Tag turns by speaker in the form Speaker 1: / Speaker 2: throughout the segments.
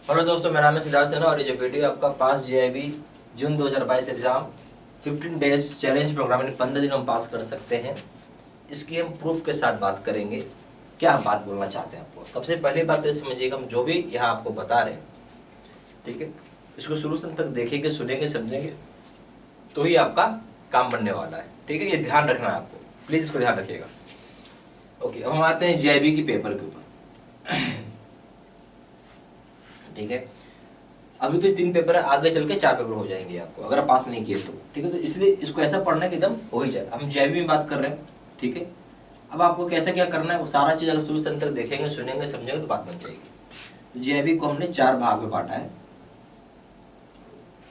Speaker 1: Hello दोस्तों, मेरा नाम है सिद्धार्थ सिन्हा और ये जो वीडियो आपका पास जेआईबी जून 2022 एग्जाम 15 डेज चैलेंज प्रोग्राम यानी 15 दिन हम पास कर सकते हैं, इसकी हम प्रूफ के साथ बात करेंगे। क्या हम बात बोलना चाहते हैं आपको, सबसे पहली बात तो ये समझिएगा, हम जो भी यहाँ आपको बता रहे हैं, ठीक है, इसको शुरू तक देखेंगे, सुनेंगे, समझेंगे तो ही आपका काम बनने वाला है। ठीक है, ये ध्यान रखना है आपको, प्लीज इसको ध्यान रखिएगा। ओके, हम आते हैं जेआईबी की पेपर के ऊपर। ठीक है, अभी तो 3 पेपर है, आगे चल के 4 पेपर हो जाएंगे आपको अगर आप पास नहीं किए तो। ठीक है, तो इसलिए इसको ऐसा पढ़ना कि एकदम हो ही जाए। हम जेआईबी में बात कर रहे हैं, ठीक है। अब आपको कैसे क्या करना है, वो सारा चीज अगर शुरू से अंत तक देखेंगे, सुनेंगे, समझेंगे तो बात बन जाएगी। तो जेआईबी को हमने 4 भाग में बांटा है।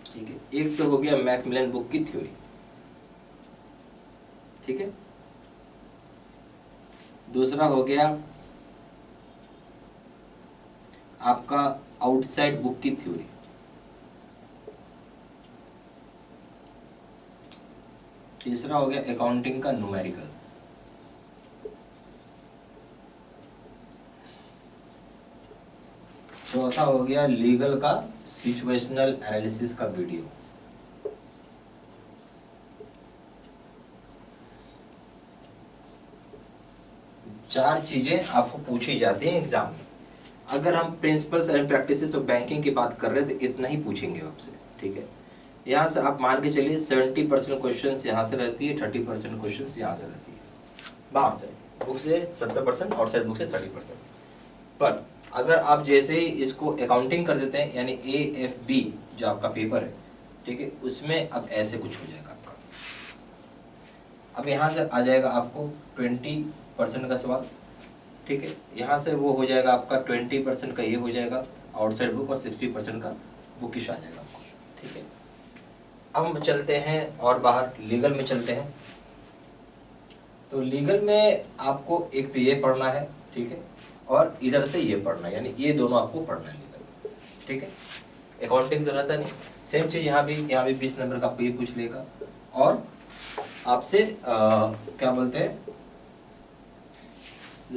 Speaker 1: ठीक है, एक तो हो गया मैकमिलन बुक की थ्योरी, ठीक है। दूसरा हो गया आपका आउटसाइड बुक की थ्योरी। तीसरा हो गया अकाउंटिंग का न्यूमेरिकल। चौथा हो गया लीगल का सिचुएशनल एनालिसिस का वीडियो। चार चीजें आपको पूछी जाती हैं एग्जाम में। अगर हम principles and practices of banking की बात कर रहे हैं तो इतना ही पूछेंगे आपसे। ठीक है, यहाँ से आप मान के चलिए 70% क्वेश्चन यहाँ से रहती है, 30% क्वेश्चन यहाँ से रहती है, बाहर से बुक से 70%, आउटसाइड बुक से 30%। पर अगर आप जैसे ही इसको अकाउंटिंग कर देते हैं, यानी AFB जो आपका पेपर है, ठीक है, उसमें अब ऐसे कुछ हो जाएगा आपका। अब यहाँ से आ जाएगा आपको 20% का सवाल, ठीक है, यहाँ से वो हो जाएगा आपका 20% का, ये हो जाएगा आउटसाइड बुक, और 60% का बुकिश आ जाएगा आपको। ठीक है, अब हम चलते हैं और बाहर लीगल में चलते हैं। तो लीगल में आपको एक तो ये पढ़ना है, ठीक है, और इधर से ये पढ़ना है, यानी ये दोनों आपको पढ़ना है लीगल। ठीक है, अकाउंटिंग तो रहता नहीं, सेम चीज यहाँ भी 20 नंबर का आपको ये पूछ लेगा, और आपसे क्या बोलते हैं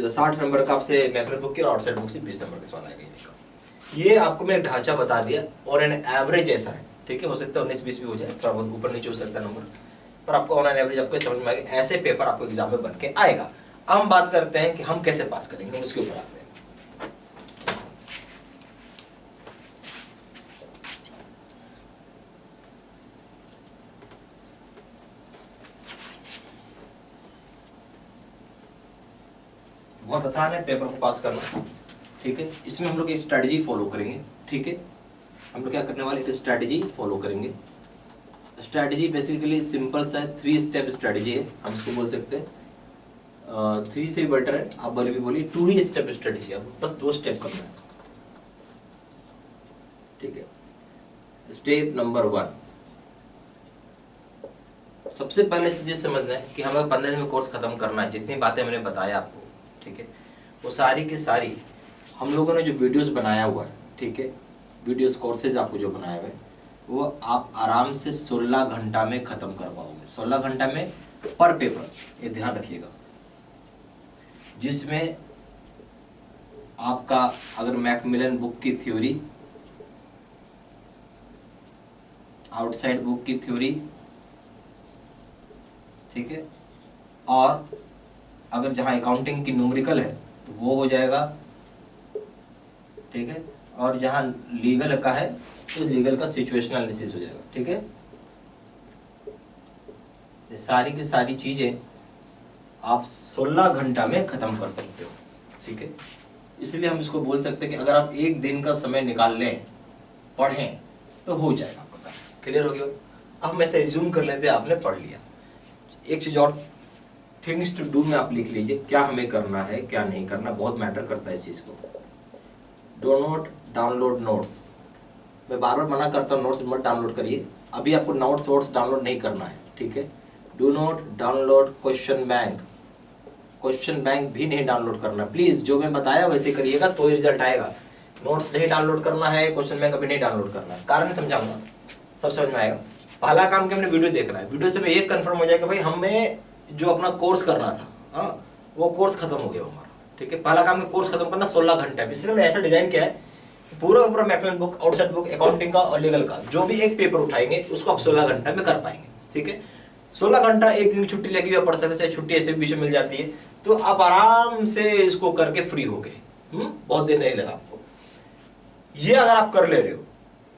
Speaker 1: 60 नंबर का आपसे मैक्रो बुक की, और आउटसाइड बुक से 20 नंबर का सवाल आएगा। ये आपको मैं ढांचा बता दिया, और एन एवरेज ऐसा है। ठीक है, हो सकता है 19-20 भी हो जाए, थोड़ा बहुत ऊपर नीचे हो सकता है नंबर, पर आपको ऑन एन एवरेज आपको समझ में आएगा। ऐसे पेपर आपको एग्जाम में बन के आएगा। अब हम बात करते हैं कि हम कैसे पास करेंगे, उसके ऊपर आते हैं। बहुत आसान है पेपर को पास करना। ठीक है, इसमें हम लोग एक स्ट्रेटजी फॉलो करेंगे। ठीक है, हम लोग क्या करने वाले, एक स्ट्रेटजी फॉलो करेंगे। स्ट्रेटजी बेसिकली सिंपल सा है, 3 स्टेप स्ट्रेटजी है, हम इसको बोल सकते हैं। 3 से बेटर है, आप बोले भी बोलिए 2 ही स्टेप स्ट्रेटजी है, बस 2 स्टेप करना है। ठीक है, स्टेप नंबर 1, सबसे पहले चीज समझना है कि हमें 15 दिन में कोर्स खत्म करना है। जितनी बातें मैंने बताया आपको, ठीक है, वो सारी की सारी हम लोगों ने जो वीडियोस बनाया हुआ है, ठीक है, वीडियोस कोर्सेज आपको जो बनाया हुआ है, वो आप आराम से 16 घंटा में खत्म कर पाओगे। 16 घंटा में पर पेपर, ये ध्यान रखिएगा। जिसमें आपका अगर मैकमिलन बुक की थ्योरी, आउटसाइड बुक की थ्योरी, ठीक है, और अगर जहां अकाउंटिंग की न्यूमेरिकल है तो वो हो जाएगा, ठीक है, और जहां लीगल का है तो लीगल का सिचुएशनल एनालिसिस हो जाएगा। ठीक है, ये सारी की सारी चीजें आप 16 घंटा में खत्म कर सकते हो। ठीक है, इसलिए हम इसको बोल सकते हैं कि अगर आप एक दिन का समय निकाल लें, पढ़ें, तो हो जाएगा आपका काम। क्लियर हो गया? अब हम ऐसे रिज्यूम कर लेते हैं, आपने पढ़ लिया। एक चीज और, थिंग्स टू डू में आप लिख लीजिए, क्या हमें करना है क्या नहीं करना, बहुत मैटर करता है इस चीज को। Do not download notes. मैं बार बार मना करता हूँ, नोट्स मत डाउनलोड करिए, अभी आपको नोट्स वोट्स डाउनलोड नहीं करना है। ठीक है, do not download question bank. Question bank भी नहीं डाउनलोड करना, प्लीज जो मैं बताया वैसे करिएगा तो ही रिजल्ट आएगा। नोट्स नहीं डाउनलोड करना है, क्वेश्चन बैंक अभी नहीं डाउनलोड करना है, कारण समझाऊंगा, सब समझ में आएगा। पहला काम कि हमने वीडियो देखना है, वीडियो से मैं ये कंफर्म हो जाएगा भाई हमें जो अपना कोर्स करना था, हाँ, वो कोर्स खत्म हो गया हमारा। ठीक है, पहला काम है कोर्स खत्म करना 16 घंटे, इसलिए मैंने ऐसा डिजाइन किया है पूरा का पूरा मैकलन बुक, आउटसाइड बुक, अकाउंटिंग का और लीगल का जो भी एक पेपर उठाएंगे उसको आप 16 घंटा में कर पाएंगे। ठीक है, 16 घंटा, एक दिन की छुट्टी लगी हुई पड़ सकता है, चाहे छुट्टी ऐसे भी बीच में मिल जाती है, तो आप आराम से इसको करके फ्री हो गए। बहुत देर नहीं लगा आपको। ये अगर आप कर ले रहे हो,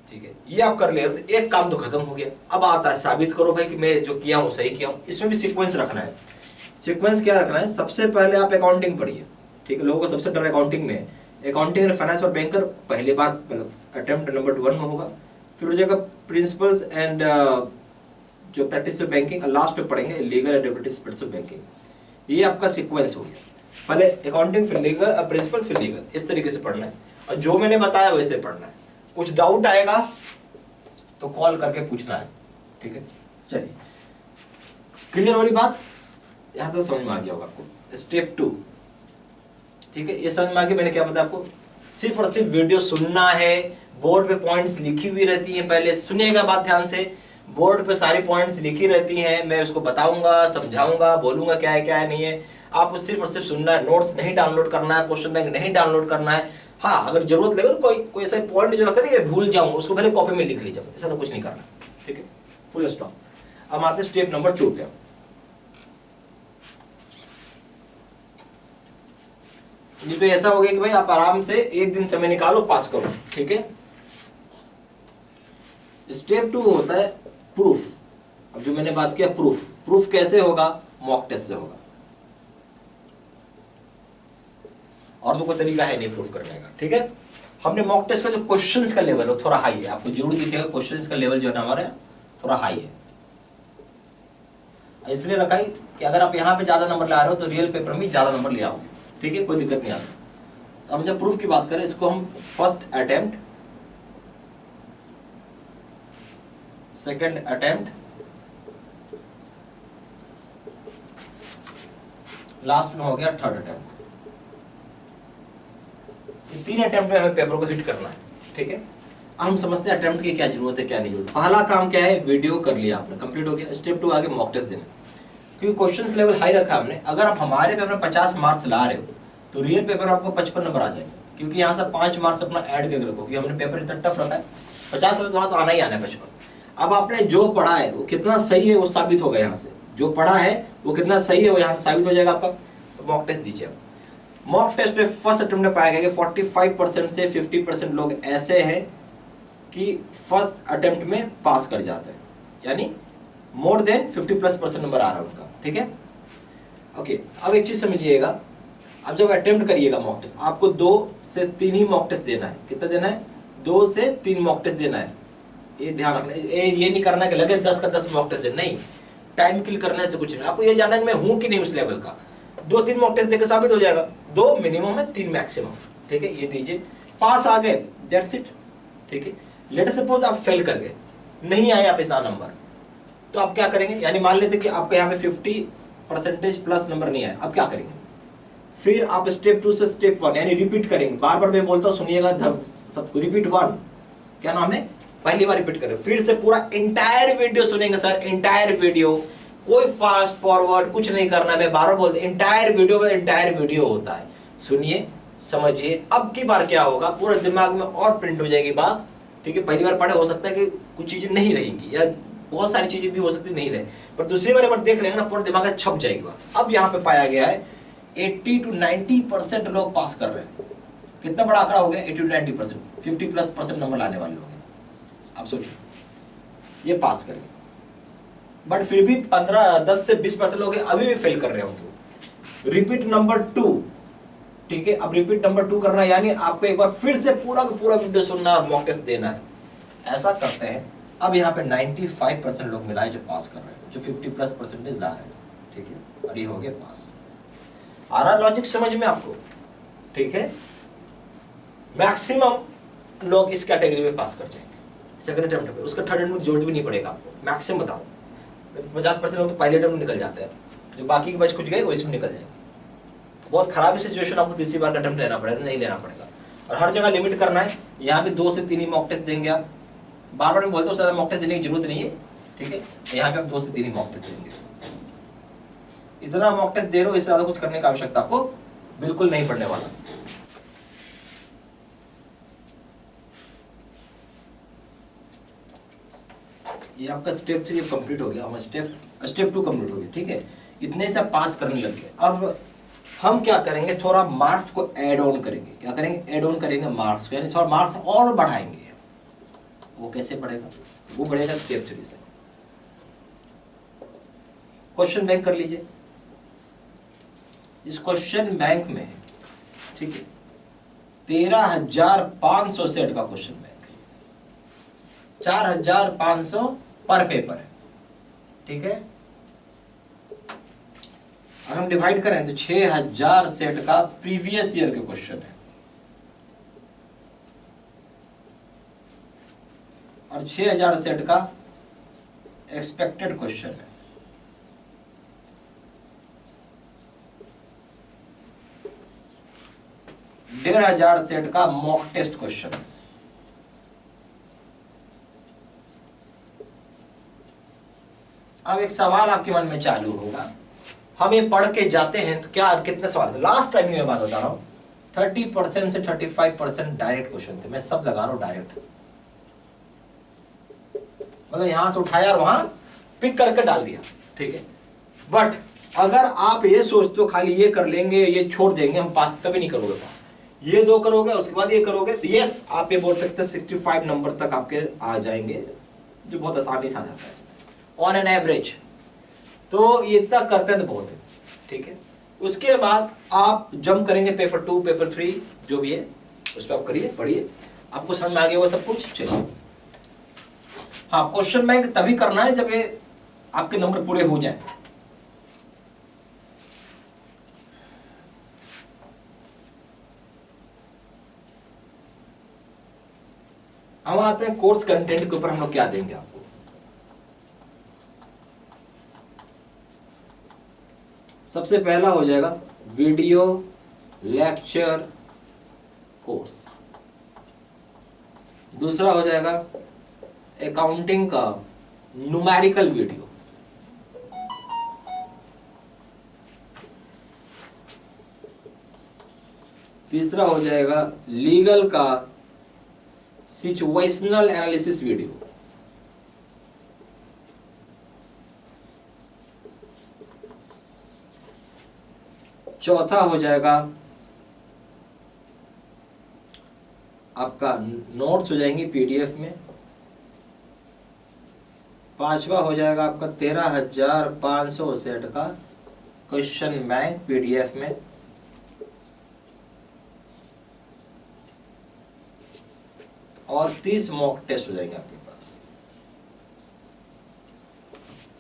Speaker 1: ठीक है, ये आप कर ले रहे हो तो एक काम तो खत्म हो गया। अब आता है साबित करो भाई कि मैं जो किया हूं सही किया हूं। इसमें भी सीक्वेंस रखना है। सीक्वेंस क्या रखना है? सबसे पहले आप अकाउंटिंग पढ़िए। ठीक है, लोगों का सबसे डर अकाउंटिंग में है। अकाउंटिंग एंड फाइनेंस और बैंकर पहली बार मतलब अटेम्प्ट नंबर 1 में होगा। फिर हो जाएगा प्रिंसिपल्स एंड जो प्रैक्टिस ऑफ बैंकिंग, लास्ट में पढ़ेंगे legal and derivatives practice of banking. ये आपका सीक्वेंस हो गया। पहले अकाउंटिंग, फिर लीगल, प्रिंसिपल्स, फिर लीगल, इस तरीके से पढ़ना है और जो मैंने बताया वैसे पढ़ना है। कुछ डाउट आएगा तो कॉल करके पूछना है। ठीक है, चलिए, क्लियर वाली बात यहां तक समझ में आ गया होगा आपको। स्टेप 2, ठीक है, ये समझ में आ गया। मैंने क्या बताया आपको? सिर्फ और सिर्फ वीडियो सुनना है। बोर्ड पे पॉइंट्स लिखी हुई रहती हैं, पहले सुनिएगा बात ध्यान से। बोर्ड पे सारी पॉइंट्स लिखी रहती हैं, मैं उसको बताऊंगा, समझाऊंगा, बोलूंगा क्या है क्या है नहीं है। आपको सिर्फ और सिर्फ सुनना है, नोट्स नहीं डाउनलोड करना है, क्वेश्चन बैंक नहीं डाउनलोड करना है। हाँ, अगर जरूरत लगे तो कोई ऐसा पॉइंट जो लगता है भूल जाऊंगा उसको पहले कॉपी में लिख लीजिए, ऐसा तो कुछ नहीं करना। ठीक है, फुल स्टॉप। अब आते हैं स्टेप नंबर 2 पे। ये तो ऐसा हो गया कि भाई आप आराम से एक दिन समय निकालो, पास करो। ठीक है, स्टेप 2 होता है प्रूफ। अब जो मैंने बात किया प्रूफ, प्रूफ कैसे होगा? मॉक टेस्ट से होगा, और तो कोई तरीका है नहीं प्रूफ करने का। ठीक है, हमने मॉक टेस्ट का जो क्वेश्चंस का लेवल है थोड़ा हाई है, आपको जरूर दिखेगा क्वेश्चंस का लेवल जो है ना हमारा थोड़ा हाई है। इसलिए रखा है कि अगर आप यहाँ पे ज्यादा नंबर ला रहे हो तो रियल पेपर में ज्यादा नंबर ले आओगे। ठीक है, कोई दिक्कत नहीं आता। तो अब जब प्रूफ की बात करें, इसको हम first attempt, second attempt, last में हो गया थर्ड अटेम्प्ट। ये 3 अटेम्प्ट में हमें पेपर को हिट करना है। ठीक है, हम समझते हैं अटेम्प्ट की क्या जरूरत है क्या नहीं जरूरत। पहला काम क्या है? वीडियो कर लिया आपने, कंप्लीट हो गया। स्टेप 2 आगे मॉक टेस्ट देना, क्योंकि क्वेश्चन लेवल हाई रखा हमने। अगर आप हमारे पेपर में 50 मार्क्स ला रहे हो तो रियल पेपर आपको 55 नंबर आ जाएंगे, क्योंकि यहाँ से 5 मार्क्स अपना ऐड करके रखो, क्योंकि हमने पेपर इतना टफ रखा है। 50 तो वहां तो आना ही आना है 55। अब आपने जो पढ़ा है वो कितना सही है वो साबित होगा। यहाँ से जो पढ़ा है वो कितना सही है वो यहाँ से साबित हो जाएगा आपका। तो मॉक टेस्ट दीजिए। मॉक टेस्ट में फर्स्ट अटेम्प्ट में पाया गया कि 45% से 50% लोग ऐसे हैं कि फर्स्ट अटेम्प्ट में पास कर जाते हैं, यानी मोर देन 50+% नंबर आ रहा है उनका। ठीक है, ओके। अब एक चीज समझिएगा, अब जब अटेम्प्ट करिएगा मॉक टेस्ट, आपको 2 से 3 ही मॉक टेस्ट देना है। कितना देना है? 2 से 3 मॉक टेस्ट देना है। ये ध्यान रखना, ये नहीं करना कि लगे 10 का 10 मॉक टेस्ट देना, नहीं। टाइम किल करने से कुछ नहीं। आपको ये जानना है कि मैं हूं कि नहीं उस लेवल का। 2-3 मॉक टेस्ट देकर साबित हो जाएगा। 2 मिनिमम है, 3 मैक्सिमम। ठीक है, ये दीजिए, पास आ गए, दैट्स इट। ठीक है, लेट सपोज आप फेल कर गए, नहीं आए आप इतना नंबर, तो आप क्या करेंगे? यानी मान लेते कि आपका यहाँ पे 50% प्लस नंबर नहीं आया, अब क्या करेंगे? फिर आप स्टेप 2 से स्टेप 1 यानी रिपीट करेंगे। बार बार मैं बोलता हूँ, सुनिएगा सबको। रिपीट 1 क्या नाम है? पहली बार रिपीट करें, फिर से पूरा इंटायर वीडियो सुनेंगे सर, इंटायर वीडियो, कोई फास्ट फॉरवर्ड कुछ नहीं करना। मैं बार बार बोलते इंटायर वीडियो में इंटायर वीडियो होता है। सुनिए, समझिए। अब की बार क्या होगा, पूरा दिमाग में और प्रिंट हो जाएगी बात। ठीक है, पहली बार पढ़े हो सकता है कि कुछ चीजें नहीं रहेंगी या बहुत सारी चीजें भी हो सकती नहीं रहे, पर दूसरी बार एक बार देख लेंगे ना, पूरा दिमाग में छप जाएगी बात। अब यहाँ पे पाया गया है 80 to 90% लोग पास कर रहे हैं। कितना बड़ा आंकड़ा हो गया? 80 to 90%, 50+% नंबर लाने वाले लोग हैं। आप सोचिए, ये पास करेंगे, बट फिर भी 10 से 20% लोग अभी भी फेल कर रहे होंगे। रिपीट नंबर 2, ठीक है, अब रिपीट नंबर 2 करना, यानी आपको एक बार फिर से पूरा का पूरा वीडियो सुनना और मॉक टेस्ट देना है। ऐसा करते हैं। अब यहाँ पे 95% लोग मिलाए जो पास कर रहे हैं, जो 50+% ला रहे हैं। ठीक है, और ये हो गया पास। आ रहा लॉजिक समझ में आपको? ठीक है, मैक्सिमम लोग इस कैटेगरी में पास कर जाएंगे सेकंड अटेम्प्ट पे। उसका थर्ड अटेम्प्ट जरूरत भी नहीं पड़ेगा आपको। मैक्सिमम बताओ, 50% लोग तो पहले अटेम्प्ट में निकल जाते हैं, जो बाकी के बच कुछ गए वो इसमें निकल जाएगा। बहुत खराब सिचुएशन, आपको तीसरी बार का अटेम्प्ट लेना पड़ेगा, नहीं लेना पड़ेगा। और हर जगह लिमिट करना है। यहाँ पे 2 से 3 ही मॉक टेस्ट देंगे आप। बार बार मैं बोलता हूँ ज्यादा मॉक टेस्ट देने की जरूरत नहीं है। ठीक है, यहाँ पे आप 2 से 3 ही मॉक टेस्ट देंगे। इतना मॉक टेस्ट दे रहे हो, इससे ज्यादा कुछ करने की आवश्यकता आपको बिल्कुल नहीं पड़ने वाला। ये आपका स्टेप 3 कंप्लीट हो गया, हमारा स्टेप 2 कंप्लीट हो गया, ठीक है। इतने से पास करने लग गए। अब हम क्या करेंगे, थोड़ा मार्क्स को ऐड ऑन करेंगे। क्या करेंगे, ऐड ऑन करेंगे मार्क्स को, यानी थोड़ा मार्क्स और बढ़ाएंगे। वो कैसे बढ़ेगा, वो बढ़ेगा स्टेप 3 से। क्वेश्चन बैंक कर लीजिए। इस क्वेश्चन बैंक में, ठीक है, 13,500 सेट का क्वेश्चन बैंक है, 4,500 पर पेपर है, ठीक है। अगर हम डिवाइड करें तो 6,000 सेट का प्रीवियस ईयर के क्वेश्चन है, और 6,000 सेट का एक्सपेक्टेड क्वेश्चन है। डेढ़ 1,000 सेट का मॉक टेस्ट क्वेश्चन है। अब एक सवाल आपके मन में चालू होगा, हम ये पढ़ के जाते हैं तो क्या कितने सवाल थे लास्ट टाइम की मैं बात बता रहा हूं, 30% से 35% डायरेक्ट क्वेश्चन थे। मैं सब लगा रहा हूं डायरेक्ट, मतलब यहां से उठाया और वहां पिक करके डाल दिया, ठीक है। बट अगर आप ये सोचते हो खाली ये कर लेंगे, ये छोड़ देंगे, हम पास कभी नहीं करोगे। पास ये 2 करोगे, उसके बाद ये करोगे, तो यस आप ये बोल सकते हैं 65 नंबर तक आपके आ जाएंगे, जो बहुत आसानी से आ जाता है इसमें ऑन एन एवरेज। तो ये इतना करते हैं तो बहुत है, ठीक है। उसके बाद आप जंप करेंगे पेपर 2, पेपर 3 जो भी है उस पर आप करिए, पढ़िए, आपको समझ में आ गया वो सब कुछ। चलिए, हाँ, क्वेश्चन बैंक तभी करना है जब ये आपके नंबर पूरे हो जाए। हम आते हैं कोर्स कंटेंट के ऊपर, हम लोग क्या देंगे आपको। सबसे पहला हो जाएगा वीडियो लेक्चर कोर्स, दूसरा हो जाएगा अकाउंटिंग का न्यूमेरिकल वीडियो, तीसरा हो जाएगा लीगल का सिचुएशनल एनालिसिस वीडियो, चौथा हो जाएगा आपका नोट्स हो जाएंगे पीडीएफ में, पांचवा हो जाएगा आपका 13,500 सेट का क्वेश्चन बैंक पीडीएफ में, और 30 मॉक टेस्ट हो जाएंगे आपके पास।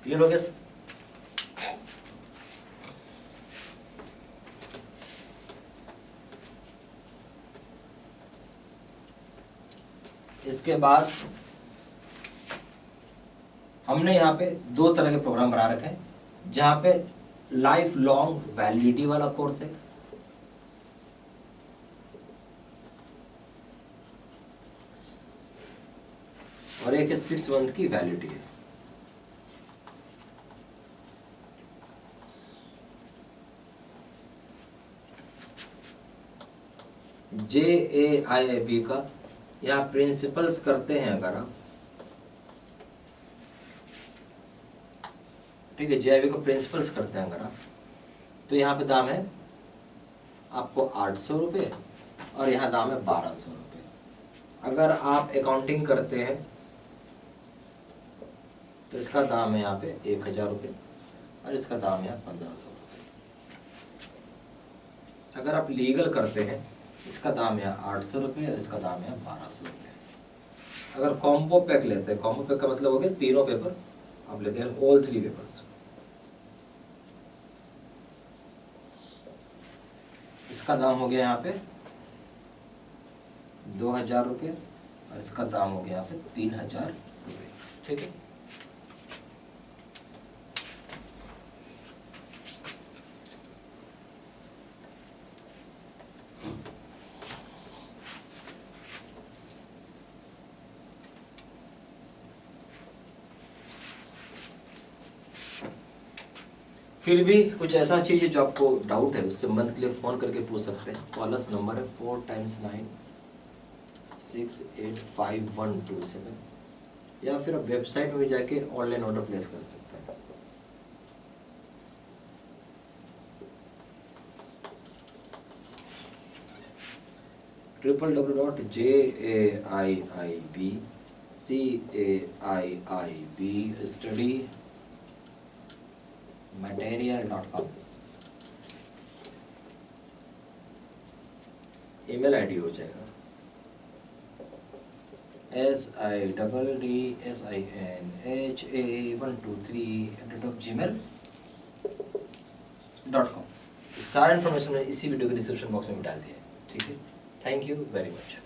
Speaker 1: क्लियर हो गया सर? इसके बाद हमने यहाँ पे 2 तरह के प्रोग्राम बना रखे हैं, जहाँ पे लाइफ लॉन्ग वैलिडिटी वाला कोर्स है, और एक है 6 मंथ की वैलिडिटी है। JAIIB का यहाँ प्रिंसिपल्स करते हैं अगर आप, ठीक है, JAIIB का प्रिंसिपल्स करते हैं अगर आप, तो यहाँ पे दाम है आपको 800 रुपये, और यहाँ दाम है 1200 रुपये। अगर आप अकाउंटिंग करते हैं तो इसका दाम है यहाँ पे 1,000 रुपये, और इसका दाम है 1,500 रुपये। अगर आप लीगल करते हैं इसका दाम है 800 रुपये, और इसका दाम है 1200 रुपये। अगर कॉम्बो पैक लेते हैं, कॉम्बो पैक का मतलब हो गया तीनों पेपर आप लेते हैं, ऑल 3 पेपर्स, इसका दाम हो गया यहाँ पे 2,000 रुपये, और इसका दाम हो गया यहाँ पे 3,000 रुपये, ठीक है। फिर भी कुछ ऐसा चीज़ है जो आपको डाउट है, उससे मंथ के लिए फ़ोन करके पूछ सकते हैं। कॉलर्स नंबर है 4 × 9 685 127। या फिर आप वेबसाइट में जाके ऑनलाइन ऑर्डर प्लेस कर सकते हैं। www.jaibcaiibstudymaterial.com ईमेल आईडी हो जाएगा SIDDSINHA123@gmail.com। सारा इन्फॉर्मेशन मैंने इसी वीडियो के डिस्क्रिप्शन बॉक्स में डाल दिया है, ठीक है। Thank you very much.